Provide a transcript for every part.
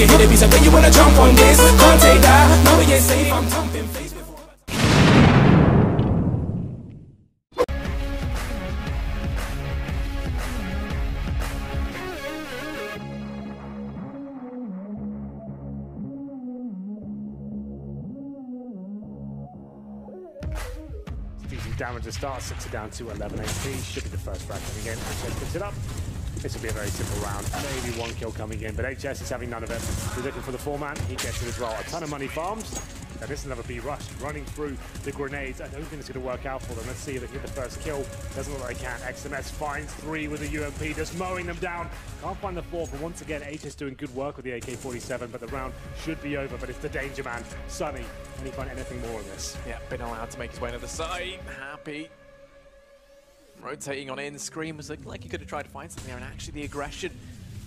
you hit it, be something you wanna jump on this. Can't take that, no we ain't safe, I'm jumping face before. Decent damage to start, 6 down to 11 HP. Should be the first frag coming in. HS picks it up. This will be a very simple round. Maybe one kill coming in, but HS is having none of it. He's looking for the foreman. He gets it as well. A ton of money farms. Now this will never be rushed. Running through the grenades. I don't think it's going to work out for them. Let's see if they get the first kill. Doesn't look like they can. XMS finds 3 with the UMP, just mowing them down. Can't find the 4th, but once again, HS doing good work with the AK-47, but the round should be over. But it's the danger man, Sunny. Can he find anything more in this? Yeah, been allowed to make his way to the side. Happy. Rotating on in, Scream was looking like he could have tried to find something there, and actually the aggression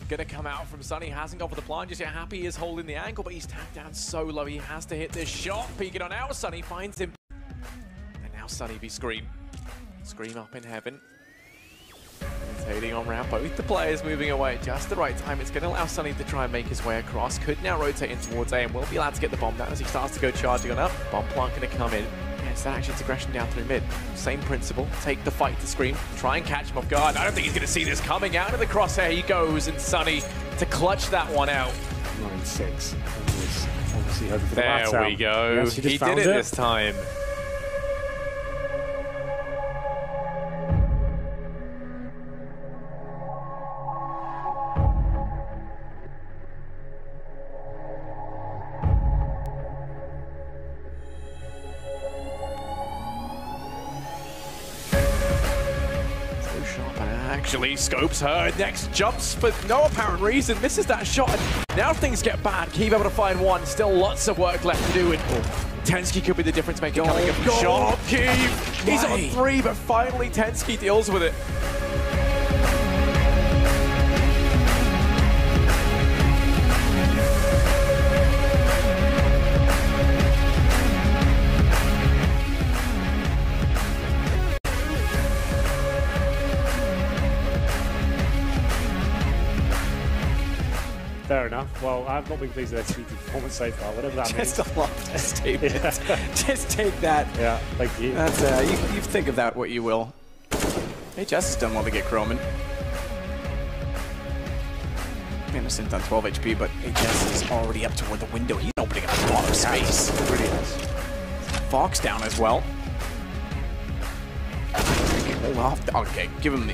gonna come out from Sunny. Hasn't gone for the plunge just yet. Happy is holding the angle, but he's tagged down so low. He has to hit this shot. Peeking on out, Sunny finds him. And now Sunny v Scream. Scream up in heaven. Rotating on round, both the players moving away at just the right time. It's gonna allow Sunny to try and make his way across. Could now rotate in towards A and will be allowed to get the bomb down as he starts to go charging on up. Bomb plant gonna come in. It's that action's aggression down through mid. Same principle. Take the fight to Scream. Try and catch him off guard. I don't think he's going to see this coming. Out of the crosshair he goes, and Sunny to clutch that one out. 9-6. Obviously hoping for the there we out. go. Yes, he did it this time. Actually scopes her, next jumps for no apparent reason, misses that shot, and now things get bad. Keep able to find one, still lots of work left to do, and Tensky could be the difference maker coming up from shot. He's on 3, but finally Tensky deals with it. Fair enough. Well, I've not been pleased with their speedy performance so far, whatever that means. Just a love statement. Just take that. Yeah, thank you. That's you think of that what you will. HS has done well to get Croman. Innocent on 12 HP, but HS is already up toward the window. He's opening up a lot of space. It really is. Fox down as well. Oh, well, okay, give him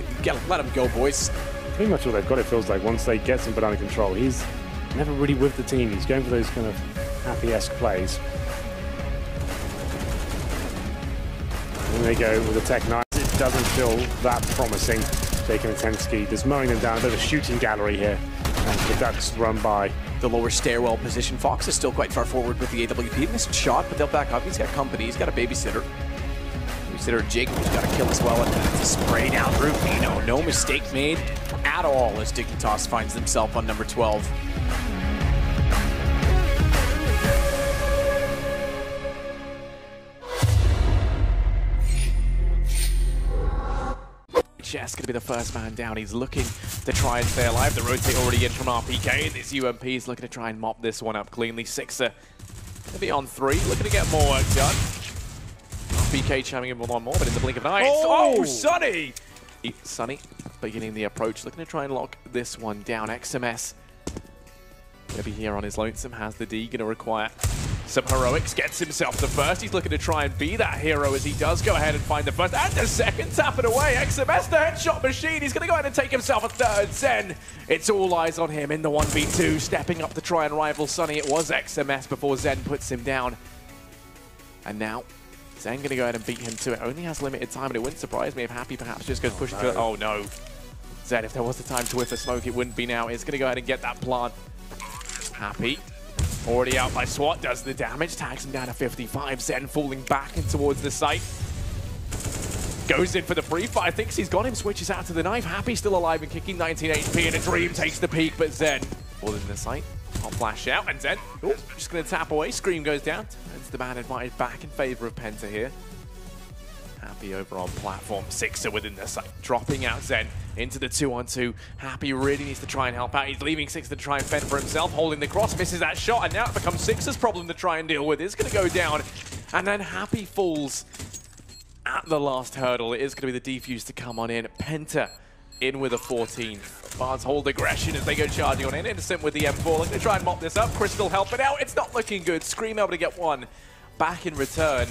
let him go, boys. Pretty much all they've got, it feels like, once they get something under control. He's never really with the team. He's going for those kind of happy-esque plays. And they go with the Tech 9. It doesn't feel that promising. Taking a Tensky, just mowing them down. A bit of a shooting gallery here. And the Ducks run by. The lower stairwell position. Fox is still quite far forward with the AWP. Missed shot, but they'll back up. He's got company. He's got a babysitter. Babysitter Jake, who's got a kill as well. And that's a spray down Rufino. No mistake made at all as Dignitas finds himself on number 12. Jess going to be the first man down. He's looking to try and stay alive. The rotate already in from RPK, and this UMP is looking to try and mop this one up cleanly. Sixer going to be on 3, looking to get more work done. RPK chiming in with one more, but in the blink of an eye, oh, Sunny! Sunny beginning the approach, looking to try and lock this one down. XMS going to be here on his lonesome, has the D, going to require some heroics, gets himself the first. He's looking to try and be that hero as he does go ahead and find the first and the second, tap it away. XMS, the headshot machine. He's going to go ahead and take himself a third. Zen, it's all eyes on him in the 1v2, stepping up to try and rival Sunny. It was XMS before Zen puts him down. And now Zen going to go ahead and beat him to it. Only has limited time, and it wouldn't surprise me if Happy perhaps just goes pushing to it. Oh no. Zen, if there was the time to whiff the smoke, it wouldn't be now. It's going to go ahead and get that plant. Happy. Already out by SWAT, does the damage, tags him down to 55. Zen falling back in towards the site. Goes in for the free fire, thinks he's got him, switches out to the knife. Happy still alive and kicking 19 HP, and a Dream takes the peak, but Zen all in the site. I'll flash out, and Zen just going to tap away. Scream goes down, turns the man admitted back in favor of Penta here. Happy over on platform. Sixer within the site, dropping out Zen. into the 2-on-2. Happy really needs to try and help out. He's leaving Sixer to try and fend for himself, holding the cross, misses that shot, and now it becomes Sixer's problem to try and deal with. It's going to go down, and then Happy falls at the last hurdle. It is going to be the defuse to come on in. Penta in with a 14. Barnes hold aggression as they go charging on in. Innocent with the M4. Looking to try and mop this up. Crystal helping out. It's not looking good. Scream able to get one back in return.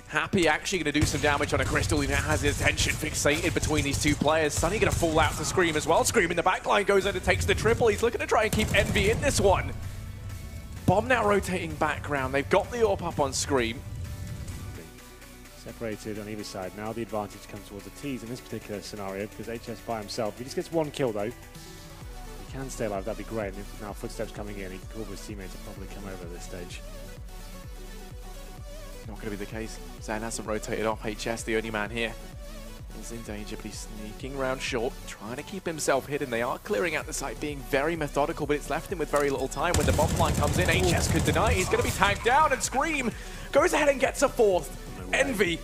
Happy actually going to do some damage on a Crystal who now has his attention fixated between these two players. Sunny going to fall out to Scream as well. Scream in the backline goes in and takes the triple. He's looking to try and keep Envy in this one. Bomb now rotating background. They've got the AWP up on Scream. Separated on either side. Now the advantage comes towards the T's in this particular scenario because HS by himself. If he just gets one kill though, he can stay alive, that'd be great. And if now footsteps coming in, he can call for his teammates to probably come over at this stage. Not going to be the case. Zan hasn't rotated off. HS, the only man here, is in danger, but he's sneaking around short, trying to keep himself hidden. They are clearing out the site, being very methodical, but it's left him with very little time. When the bomb line comes in, HS could deny. He's going to be tagged down, and Scream goes ahead and gets a fourth. Envy,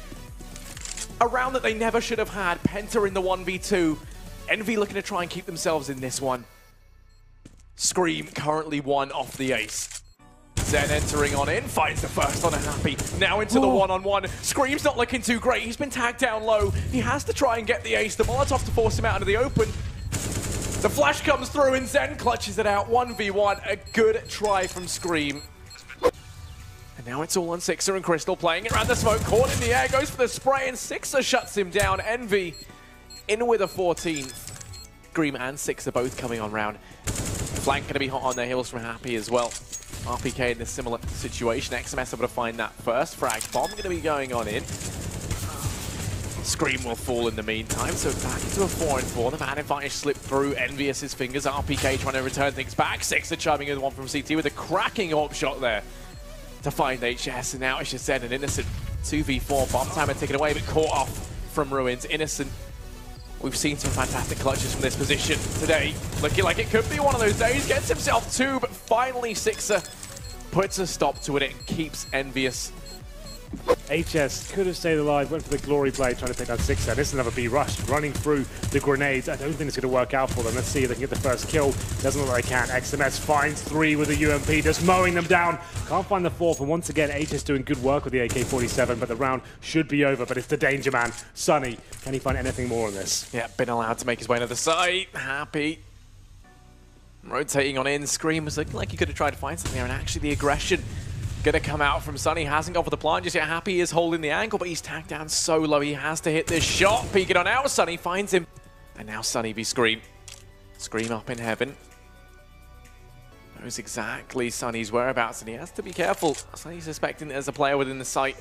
a round that they never should have had. Penta in the 1v2. Envy looking to try and keep themselves in this one. Scream currently one off the ace. Zen entering on in, finds the first on a Happy. Now into the one-on-one. Scream's not looking too great. He's been tagged down low. He has to try and get the ace. The Molotov to force him out into the open. The flash comes through and Zen clutches it out. 1v1. A good try from Scream. And now it's all on Sixer and Crystal playing it around the smoke. Caught in the air, goes for the spray, and Sixer shuts him down. Envy in with a 14. Scream and Sixer both coming on round. Flank going to be hot on their heels from Happy as well. RPK in a similar situation. XMS able to find that first frag. Bomb going to be going on in. Scream will fall in the meantime, so back into a 4-4. The man advantage slipped through Envious his fingers. RPK trying to return things back. Sixer chumming in the one from CT with a cracking AWP shot there to find HS, and now it's just an Innocent 2v4. Bomb timer taken away, but caught off from Ruins. Innocent, we've seen some fantastic clutches from this position today. Looking like it could be one of those days. Gets himself two, but finally Sixer puts a stop to it and keeps Envious. HS could have stayed alive, went for the glory play, trying to take down Sixer. This is another B rush, running through the grenades. I don't think it's going to work out for them. Let's see if they can get the first kill. Doesn't look like they can. XMS finds 3 with the UMP, just mowing them down. Can't find the 4th, and once again, HS doing good work with the AK-47, but the round should be over. But it's the danger man, Sunny. Can he find anything more on this? Yeah, been allowed to make his way to the side. Happy. Rotating on in. Scream was looking like he could have tried to find something there, and actually the aggression going to come out from Sunny. Hasn't gone for the plant just yet. Happy is holding the angle, but he's tagged down so low. He has to hit this shot. Peeking on out. Sunny finds him. And now Sunny v Scream. Scream up in heaven. Knows exactly Sunny's whereabouts, and he has to be careful. Sunny's suspecting there's a player within the site.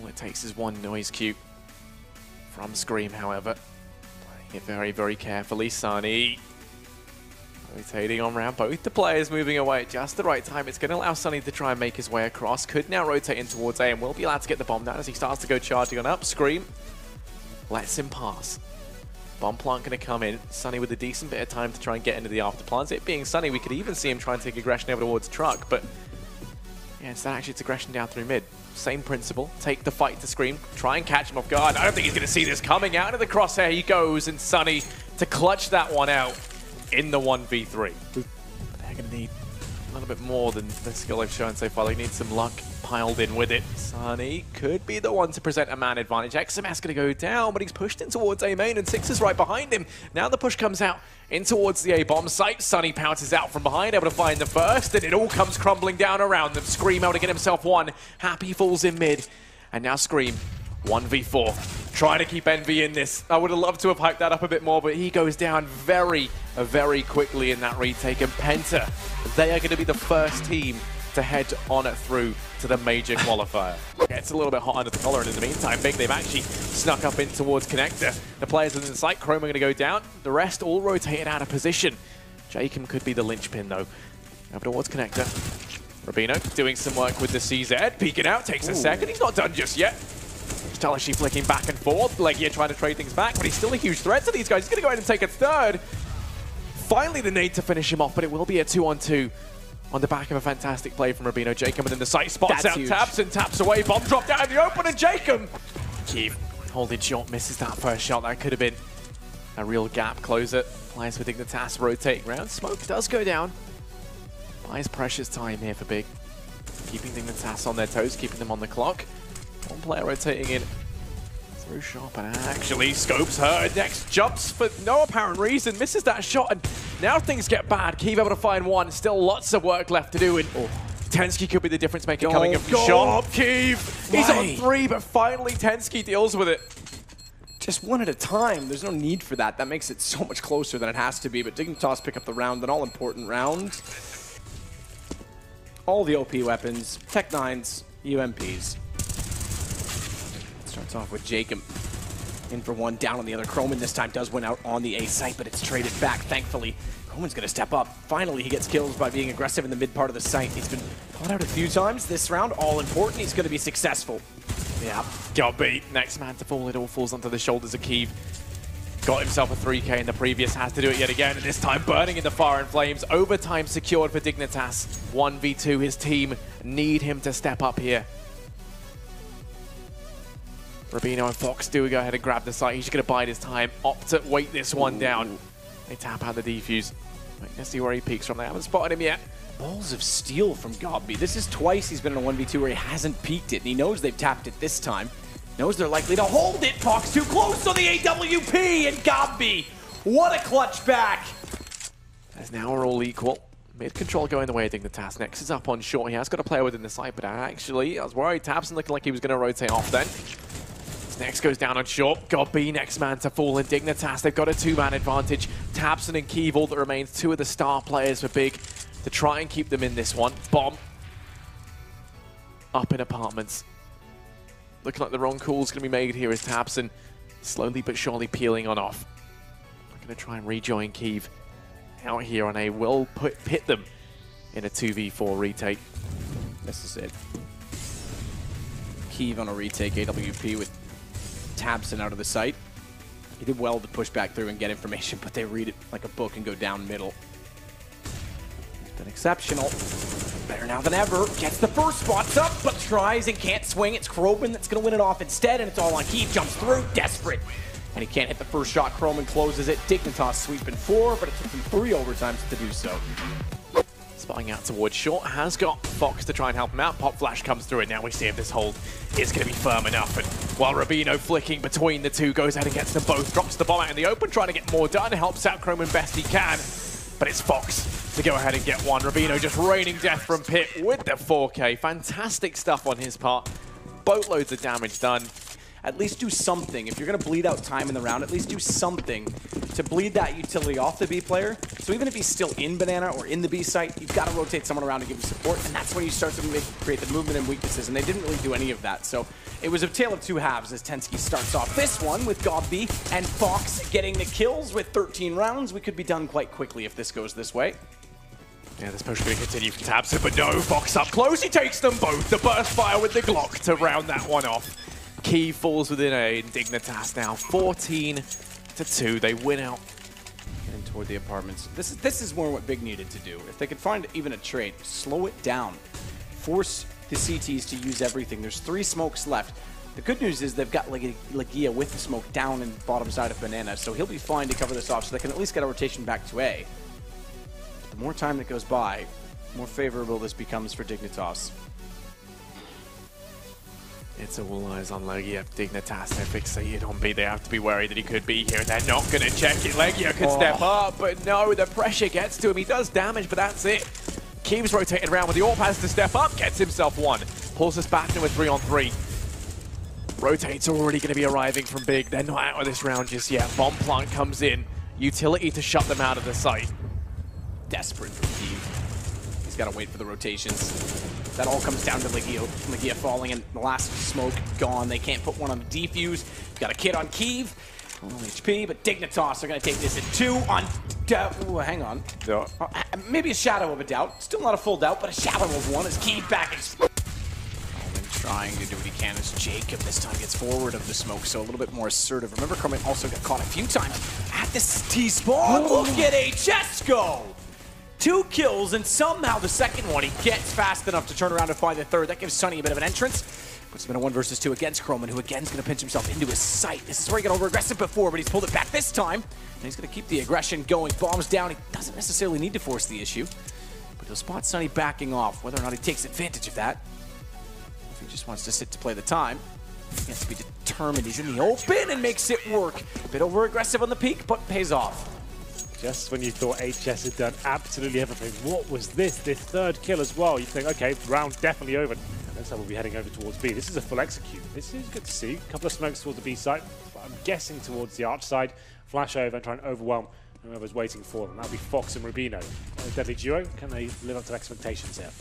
All it takes is one noise cue from Scream, however. Playing it very, very carefully. Sunny rotating on round, both the players moving away at just the right time. It's going to allow Sunny to try and make his way across. Could now rotate in towards A and will be allowed to get the bomb down as he starts to go charging on up. Scream lets him pass. Bomb plant going to come in. Sunny with a decent bit of time to try and get into the after plants. It being Sunny, we could even see him try and take aggression over towards truck, but yeah, instead actually it's aggression down through mid. Same principle. Take the fight to Scream. Try and catch him off guard. I don't think he's going to see this coming. Out of the crosshair he goes, and Sunny to clutch that one out in the 1v3. They're going to need a little bit more than the skill they've shown so far. They need some luck piled in with it. Sunny could be the one to present a man advantage. XMS going to go down, but he's pushed in towards A main, and Sixer's right behind him. Now the push comes out in towards the A bomb site. Sunny pounces out from behind, able to find the first, and it all comes crumbling down around them. Scream able to get himself one. Happy falls in mid, and now Scream 1v4. Trying to keep Envy in this. I would have loved to have hyped that up a bit more, but he goes down very, very quickly in that retake. And Penta, they are going to be the first team to head on through to the major qualifier. It's a little bit hot under the collar, and in the meantime, Big, they've actually snuck up in towards Connector. The players within the site, Chrome are going to go down. The rest all rotated out of position. Jacob could be the linchpin, though. Over towards Connector. Rubino doing some work with the CZ. Peeking out, takes a second. He's not done just yet. Stalashi flicking back and forth. Legia trying to trade things back, but he's still a huge threat to these guys. He's going to go ahead and take a third. Finally, the nade to finish him off, but it will be a 2-on-2 on the back of a fantastic play from Rubino. Jacob within the site, spots out, taps and taps away. Bomb dropped out in the open, and Jacob, Keith Holding shot, misses that first shot. That could have been a real gap closer. Players for Dignitas rotating around. Smoke does go down. Buys precious time here for Big. Keeping Dignitas on their toes, keeping them on the clock. One player rotating in through shop and actually scopes her. Next jumps for no apparent reason. Misses that shot and now things get bad. Keeve able to find one. Still lots of work left to do. And Tensky could be the difference maker coming in from shop. Keeve! He's on 3, but finally Tensky deals with it. Just one at a time. There's no need for that. That makes it so much closer than it has to be. But Dignitas pick up the round, an all-important round. All the OP weapons, Tech 9s, UMPs. Starts off with Jacob. In for one, down on the other. Croman this time does win out on the A site, but it's traded back, thankfully. Croman's going to step up. Finally, he gets kills by being aggressive in the mid part of the site. He's been caught out a few times this round. All important. He's going to be successful. Yeah, got beat. Next man to fall. It all falls onto the shoulders of Keeve. Got himself a 3K in the previous, has to do it yet again, and this time burning in the fire and flames. Overtime secured for Dignitas. 1v2, his team need him to step up here. Rubino and Fox do go ahead and grab the site. He's just going to bide his time, opt to wait this one down. They tap out the defuse. Let's see where he peeks from. They haven't spotted him yet. Balls of steel from Gobby. This is twice he's been in a 1v2 where he hasn't peeked it, and he knows they've tapped it this time. Knows they're likely to hold it. Fox too close on the AWP, and Gobby, what a clutch back. As now we're all equal. Mid control going the way of Dignitas. Next is up on short. He has got a player within the site, but actually, I was worried. Tabson looking like he was going to rotate off then. Next goes down on short. Gobby, next man to fall in Dignitas. They've got a 2-man advantage. Tabson and Keeve, all that remains, 2 of the star players for Big to try and keep them in this one. Bomb. Up in apartments. Looking like the wrong call's going to be made here as Tabson slowly but surely peeling on off. I'm going to try and rejoin Keeve out here on a will pit them in a 2v4 retake. This is it. Keeve on a retake AWP with Tabson out of the site. He did well to push back through and get information, but they read it like a book and go down middle. He's been exceptional. Better now than ever. Gets the first, spots up, but tries and can't swing. It's Croman that's going to win it off instead, and it's all on Keeve. Jumps through, desperate. And he can't hit the first shot. Croman closes it. Dignitas sweeping 4, but it took them 3 overtimes to do so. Spotting out towards short, has got Fox to try and help him out. Pop flash comes through, and now we see if this hold is going to be firm enough. And while Rubino flicking between the two, goes ahead and gets them both, drops the bomb out in the open, trying to get more done, helps out Croman best he can. But it's Fox to go ahead and get one. Rubino just raining death from pit with the 4K. Fantastic stuff on his part. Boatloads of damage done. At least do something. If you're going to bleed out time in the round, at least do something to bleed that utility off the B player. So even if he's still in Banana or in the B site, you've got to rotate someone around to give him support, and that's when you start to create the movement and weaknesses, and they didn't really do any of that. So it was a tale of 2 halves as Tensky starts off this one with Gobby and Fox getting the kills with 13 rounds. We could be done quite quickly if this goes this way. Yeah, this push going to continue from Tabson, but no, Fox up close. He takes them both. The burst fire with the Glock to round that one off. Key falls within a Dignitas now, 14-2. They win out. Getting toward the apartments. This is more what Big needed to do. If they could find even a trade, slow it down. Force the CTs to use everything. There's 3 smokes left. The good news is they've got Legia with the smoke down in the bottom side of Banana, so he'll be fine to cover this off, so they can at least get a rotation back to A. But the more time that goes by, more favorable this becomes for Dignitas. It's all eyes on Legia. Dignitas, they're fixated on B. They have to be worried that he could be here. They're not going to check it. Legia could step up, but no, the pressure gets to him. He does damage, but that's it. Keeves rotating around with the AWP, has to step up, gets himself 1. Pulls us back into a 3-on-3. Rotate's already going to be arriving from Big. They're not out of this round just yet. Bomb plant comes in. Utility to shut them out of the site. Desperate for Keeve. He's got to wait for the rotations. That all comes down to Legia falling, and the last smoke gone. They can't put one on the defuse. Got a kid on Keeve. Low HP, but Dignitas are going to take this at 2 on... Ooh, hang on. Yeah. Maybe a shadow of a doubt. Still not a full doubt, but a shadow of one as Keeve back is... trying to do what he can as Jacob this time gets forward of the smoke, so a little bit more assertive. Remember, Kermit also got caught a few times at this T-spawn. Look at HS go! 2 kills, and somehow the second one he gets fast enough to turn around and find the third. That gives Sunny a bit of an entrance. Puts him in a 1 versus 2 against Kroman, who again is going to pinch himself into his sight. This is where he got over-aggressive before, but he's pulled it back this time. And he's going to keep the aggression going. Bombs down. He doesn't necessarily need to force the issue. But he'll spot Sunny backing off. Whether or not he takes advantage of that. If he just wants to sit to play the time. He has to be determined. He's in the open and makes it work. A bit over-aggressive on the peak, but pays off. Just when you thought HS had done absolutely everything, what was this? This third kill as well. You think, okay, round definitely over. Next time we'll be heading over towards B. This is a full execute. This is good to see. A couple of smokes towards the B side, but I'm guessing towards the arch side. Flash over and try and overwhelm whoever's waiting for them. That'll be Fox and Rubino. A deadly duo. Can they live up to expectations here?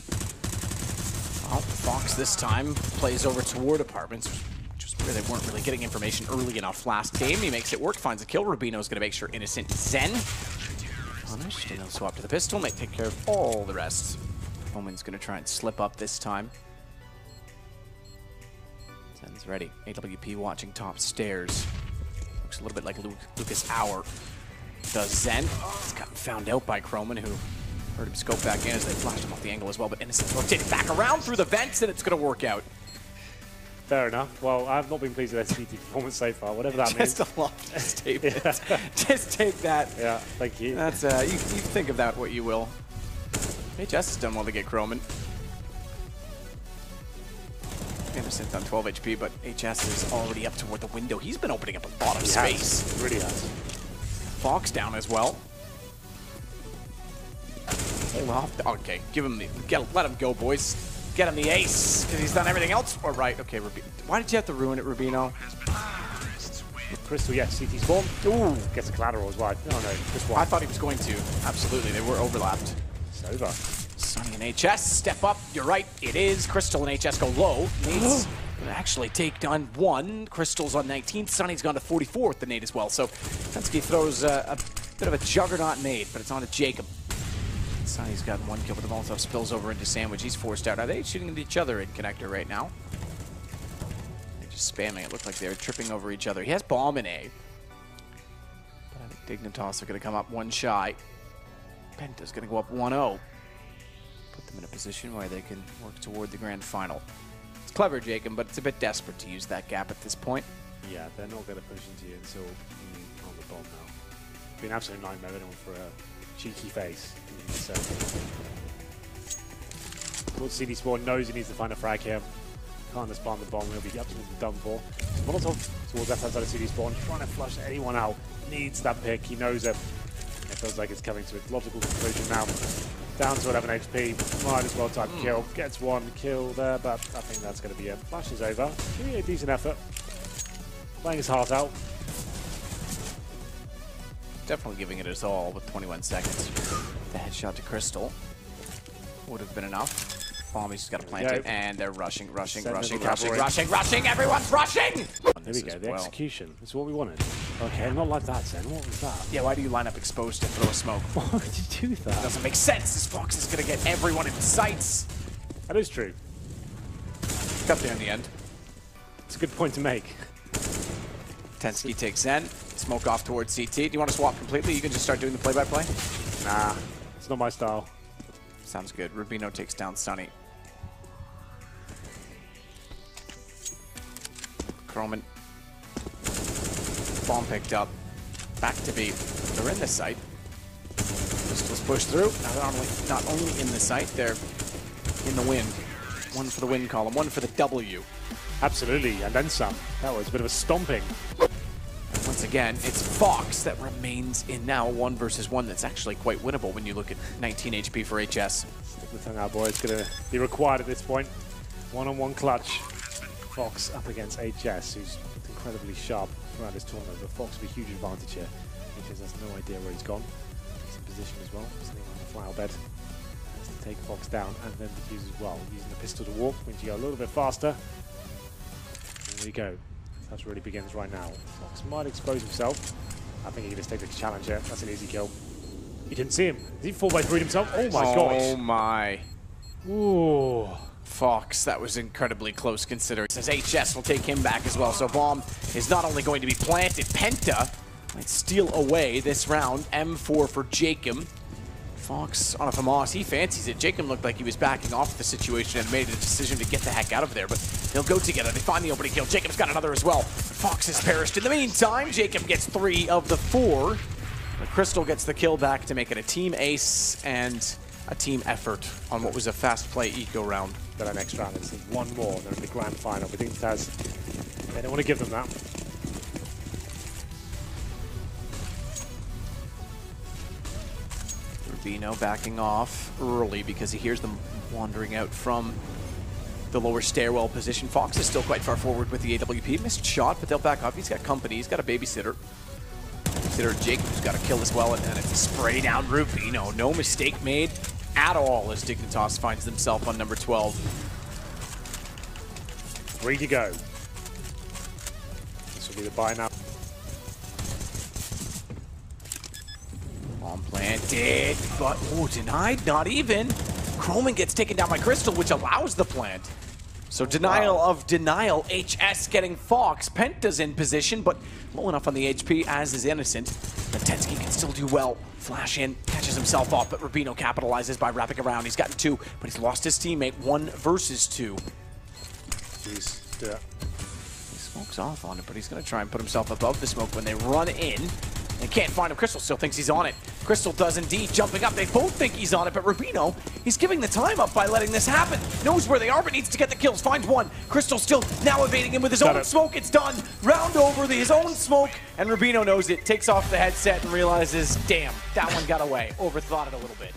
Well, Fox this time plays over toward apartments, which is where they weren't really getting information early enough last game. He makes it work, finds a kill. Rubino's going to make sure innocent Zen punished, and he'll swap to the pistol, take care of all the rest. Bowman's going to try and slip up this time. Zen's ready. AWP watching top stairs. Looks a little bit like Lucas Hour. Does Zen. He's gotten found out by Kroman, who heard him scope back in as they flashed him off the angle as well, but Innocent rotated back around through the vents, and it's going to work out. Fair enough. Well, I've not been pleased with their CT performance so far, whatever that means. Just a long statement. Just take that. Yeah, thank you. That's you think of that what you will. HS has done well to get Kroman. Innocent on 12 HP, but HS is already up toward the window. He's been opening up a lot of space. He really has. Fox down as well. Okay, give him the let him go, boys. Get him the ace, because he's done everything else. All right, okay, why did you have to ruin it, Rubino? Crystal, yes, CT spawn. Ooh, gets a collateral as well. No, just one. I thought he was going to. Absolutely, they were overlapped. It's over. Sunny and HS step up. You're right, it is. Crystal and HS go low. Nate's gonna actually take down 1. Crystal's on 19. Sunny's gone to 44 with the nade as well. So Pensky throws a bit of a juggernaut nade, but it's on to Jacob. Sunny's gotten 1 kill, but the Molotov spills over into Sandwich. He's forced out. Are they shooting at each other in connector right now? They're just spamming. It looked like they were tripping over each other. He has bomb in A. But I think Dignitas are going to come up 1 shy. Penta's going to go up 1-0. Put them in a position where they can work toward the grand final. It's clever, Jacob, but it's a bit desperate to use that gap at this point. Yeah, they're not going to push into you until you on the bomb now. It'd be an absolute nightmare for a cheeky face. Towards CD Spawn knows he needs to find a frag here. Can't just bomb the bomb, he'll be absolutely done for. Molotov towards left hand side of CD Spawn, trying to flush anyone out. Needs that pick, he knows it. It feels like it's coming to its logical conclusion now. Down to 11 HP, might as well type kill. Gets 1 kill there, but I think that's going to be it. Flash is over. Really a decent effort. Playing his heart out. Definitely giving it his all with 21 seconds. The headshot to Crystal would have been enough. Bomby's just got to plant it, and they're rushing. Everyone's rushing! There we go, the execution. That's what we wanted. Okay, not like that, Zen. What was that? Yeah, why do you line up exposed to throw a smoke? Why would you do that? It doesn't make sense. This Fox is going to get everyone in sights. That is true. Got there in the end. It's a good point to make. Pensky takes Zen. Smoke off towards CT. Do you want to swap completely? You can just start doing the play-by-play? Nah, it's not my style. Sounds good. Rubino takes down Sunny. Kroman. Bomb picked up. Back to B. They're in the site. Pistols push through. Not only in the site, they're in the wind. 1 for the win column, 1 for the W. Absolutely, and then some. That was a bit of a stomping. Once again, it's Fox that remains in now 1 versus 1. That's actually quite winnable when you look at 19 HP for HS. Stick the tongue out, boy. It's going to be required at this point. 1-on-1 clutch. Fox up against HS, who's incredibly sharp throughout this tournament. But Fox with a huge advantage here. HS has no idea where he's gone. He's in position as well, sitting on the flower bed. Has to take Fox down and then defuse as well. Using the pistol to walk, means you go a little bit faster. There we go. That really begins right now. Fox might expose himself. I think he can just take the challenge here. That's an easy kill. You didn't see him. Did he fall by 3 himself? Oh my gosh. Oh my. Ooh. Fox, that was incredibly close considering. Says HS will take him back as well. So bomb is not only going to be planted, Penta might steal away this round. M4 for Jacob. Fox on a FAMAS, he fancies it. Jacob looked like he was backing off the situation and made a decision to get the heck out of there, but they'll go together. They find the opening kill. Jacob's got another as well. Fox has perished. In the meantime, Jacob gets 3 of the 4. But Crystal gets the kill back to make it a team ace and a team effort on what was a fast play eco round. But our next round is one more, and they're in the grand final. We think Taz, they don't want to give them that. Rubino backing off early because he hears them wandering out from the lower stairwell position. Fox is still quite far forward with the AWP. Missed shot, but they'll back off. He's got company. He's got a babysitter. Babysitter Jacob, who's got a kill as well, and then it's a spray down Rubino. No mistake made at all as Dignitas finds himself on number 12. 3 to go. This will be the buy now. Bomb planted, but denied, not even. Croman gets taken down by Crystal, which allows the plant. So denial of denial. HS getting Fox. Penta's in position, but low enough on the HP, as is Innocent. Letensky can still do well. Flash in, catches himself off, but Rubino capitalizes by wrapping around. He's gotten 2, but he's lost his teammate 1 versus 2. He smokes off on it, but he's going to try and put himself above the smoke when they run in. They can't find him. Crystal still thinks he's on it. Crystal does indeed, jumping up. They both think he's on it, but Rubino, he's giving the time up by letting this happen. Knows where they are, but needs to get the kills. Finds one. Crystal still now evading him with his own smoke. It's done. Round over his own smoke, and Rubino knows it. Takes off the headset and realizes, damn, that one got away. Overthought it a little bit.